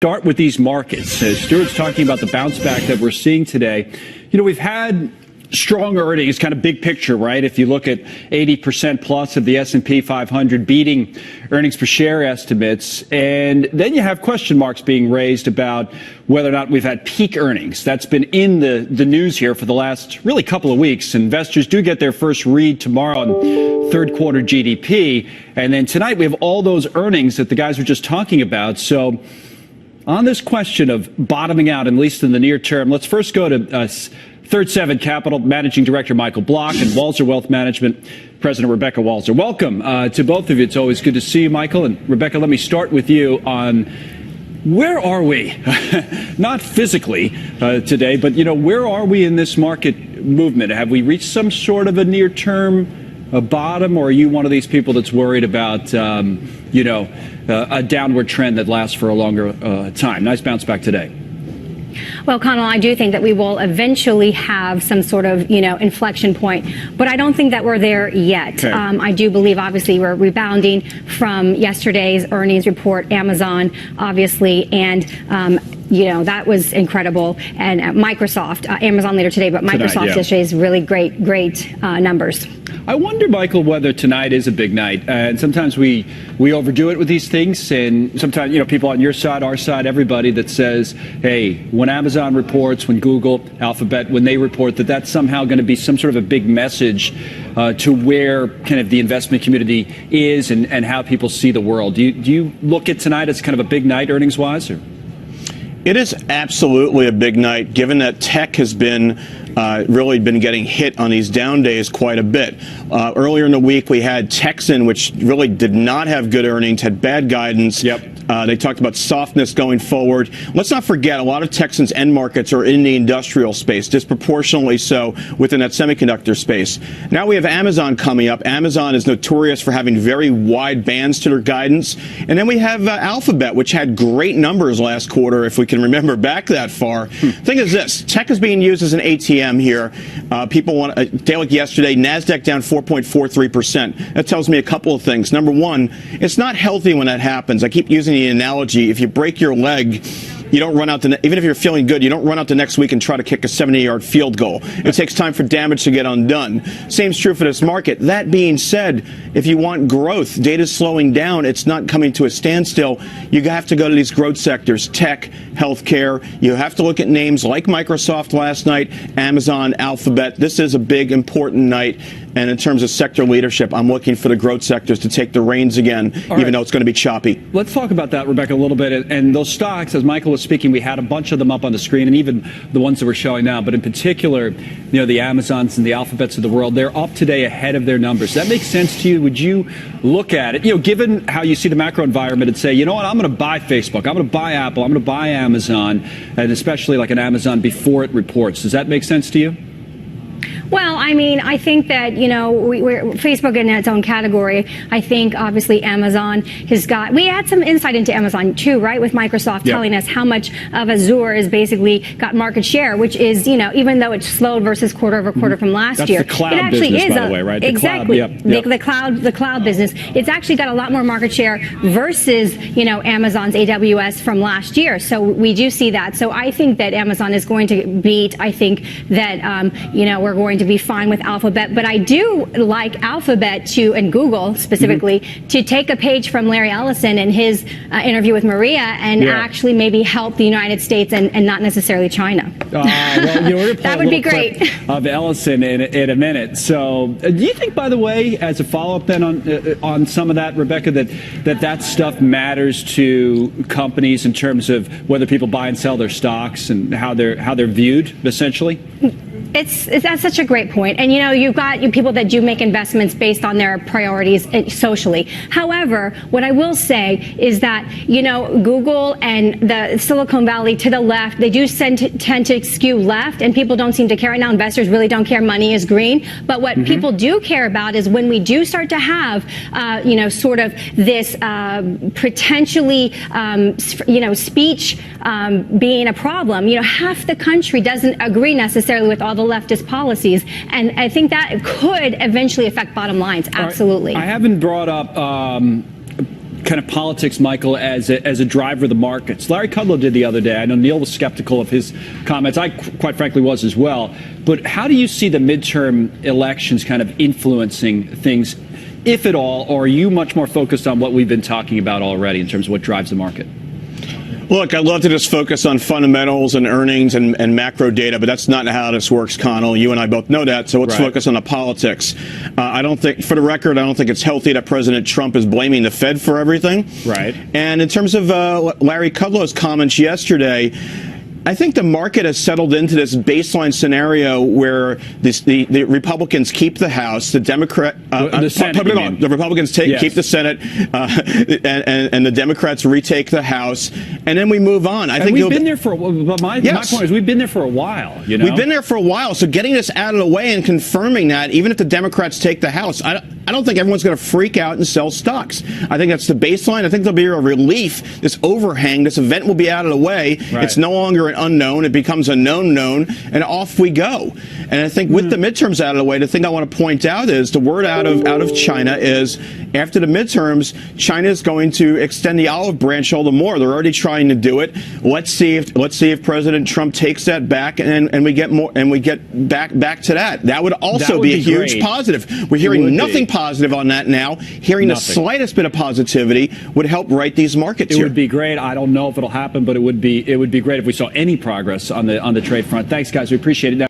Start with these markets. Stuart's talking about the bounce back that we're seeing today. You know, we've had strong earnings, kind of big picture, right? If you look at 80% plus of the S&P 500 beating earnings per share estimates, and then you have question marks being raised about whether or not we've had peak earnings. That's been in the news here for the last really couple of weeks. Investors do get their first read tomorrow on third quarter GDP, and then tonight we have all those earnings that the guys were just talking about. So on this question of bottoming out, at least in the near term, let's first go to Third Seven Capital Managing Director Michael Block and Walser Wealth Management President Rebecca Walser. Welcome to both of you. It's always good to see you, Michael. And Rebecca, let me start with you on where are we? Not physically today, but, you know, where are we in this market movement? Have we reached some sort of a near-term bottom, or are you one of these people that's worried about, a downward trend that lasts for a longer time? Nice bounce back today. Well, Connell, I do think that we will eventually have some sort of, inflection point, but I don't think that we're there yet. Okay. I do believe, obviously, we're rebounding from yesterday's earnings report, Amazon, obviously, and that was incredible. And Microsoft, Amazon later today, but Microsoft yesterday's really great numbers. I wonder, Michael, whether tonight is a big night. And sometimes we overdo it with these things. And sometimes, people on your side, our side, everybody that says, hey, when Amazon reports, when Google, Alphabet, when they report that's somehow going to be some sort of a big message to where kind of the investment community is and how people see the world. Do you look at tonight as kind of a big night earnings-wise? Or? It is absolutely a big night, given that tech has been really been getting hit on these down days quite a bit. Earlier in the week, we had Texan, which really did not have good earnings, had bad guidance. Yep. They talked about softness going forward. Let's not forget, a lot of Texans' end markets are in the industrial space, disproportionately so within that semiconductor space. Now we have Amazon coming up. Amazon is notorious for having very wide bands to their guidance. And then we have Alphabet, which had great numbers last quarter, if we can remember back that far. Thing is this, tech is being used as an ATM here. People want a day like yesterday, NASDAQ down 4.43%. That tells me a couple of things. Number one, it's not healthy when that happens. I keep using the analogy, if you break your leg, you don't run out even if you're feeling good, you don't run out the next week and try to kick a 70-yard field goal. It takes time for damage to get undone. Same's true for this market. That being said, if you want growth, data's slowing down, it's not coming to a standstill. You have to go to these growth sectors, tech, healthcare. You have to look at names like Microsoft last night, Amazon, Alphabet. This is a big, important night. And in terms of sector leadership, I'm looking for the growth sectors to take the reins again, even though it's going to be choppy. Let's talk about that, Rebecca, a little bit. And those stocks, as Michael was speaking, we had a bunch of them up on the screen, and even the ones that we're showing now. But in particular, the Amazons and the Alphabets of the world, they're up today ahead of their numbers. Does that make sense to you? Would you look at it, given how you see the macro environment, and say, you know what, I'm going to buy Facebook, I'm going to buy Apple, I'm going to buy Amazon, and especially like an Amazon before it reports. Does that make sense to you? Well, I mean, I think that, we're Facebook in its own category. I think, obviously, Amazon we had some insight into Amazon, too, right, with Microsoft telling us how much of Azure has basically got market share, which is, even though it's slowed verers quarter over quarter from last year. That's the cloud it actually business, is by the way, right? Exactly. The The cloud business. It's actually got a lot more market share versus, Amazon's AWS from last year. So we do see that. So I think that Amazon is going to beat. I think that, we're going to be fine with Alphabet, but I do like Alphabet and Google specifically to take a page from Larry Ellison in his interview with Maria and actually maybe help the United States and not necessarily China. That would be great. Of Ellison in a minute. So do you think, by the way, as a follow-up then on some of that, Rebecca, that stuff matters to companies in terms of whether people buy and sell their stocks and how they're viewed, essentially? That's such a great point. And, you've got people that do make investments based on their priorities socially. However, what I will say is that, Google and the Silicon Valley to the left, they do tend to skew left, and people don't seem to care. Right now, investors really don't care. Money is green. But what people do care about is when we do start to have, sort of this potentially, speech being a problem. Half the country doesn't agree necessarily with all the leftist policies, and I think that could eventually affect bottom lines. Absolutely. I haven't brought up kind of politics, Michael, as a driver of the markets. Larry Kudlow did the other day. I know Neil was skeptical of his comments. I quite frankly was as well. But how do you see the midterm elections kind of influencing things, if at all, or are you much more focused on what we've been talking about already in terms of what drives the market? Look, I'd love to just focus on fundamentals and earnings and macro data, but that's not how this works, Connell. You and I both know that, so let's focus on the politics. I don't think, for the record, I don't think it's healthy that President Trump is blaming the Fed for everything. Right. And in terms of Larry Kudlow's comments yesterday, I think the market has settled into this baseline scenario where the Republicans keep the House, the the Republicans keep the Senate, and the Democrats retake the House, and then we move on. I think we've been there for. But my point is, we've been there for a while. You know, we've been there for a while. So getting this out of the way and confirming that, even if the Democrats take the House, I don't think everyone's going to freak out and sell stocks. I think that's the baseline. I think there'll be a relief. This overhang, this event will be out of the way. Right. It's no longer an unknown. It becomes a known, and off we go. And I think with the midterms out of the way, the thing I want to point out is the word out of China is after the midterms, China is going to extend the olive branch all the more. They're already trying to do it. Let's see if President Trump takes that back and we get more and we get back to that. That would also be a huge positive. We're hearing nothing positive on that now. Hearing the slightest bit of positivity would help right these markets. It would be great. I don't know if it'll happen, but it would be great if we saw any progress on the trade front. Thanks, guys. We appreciate it.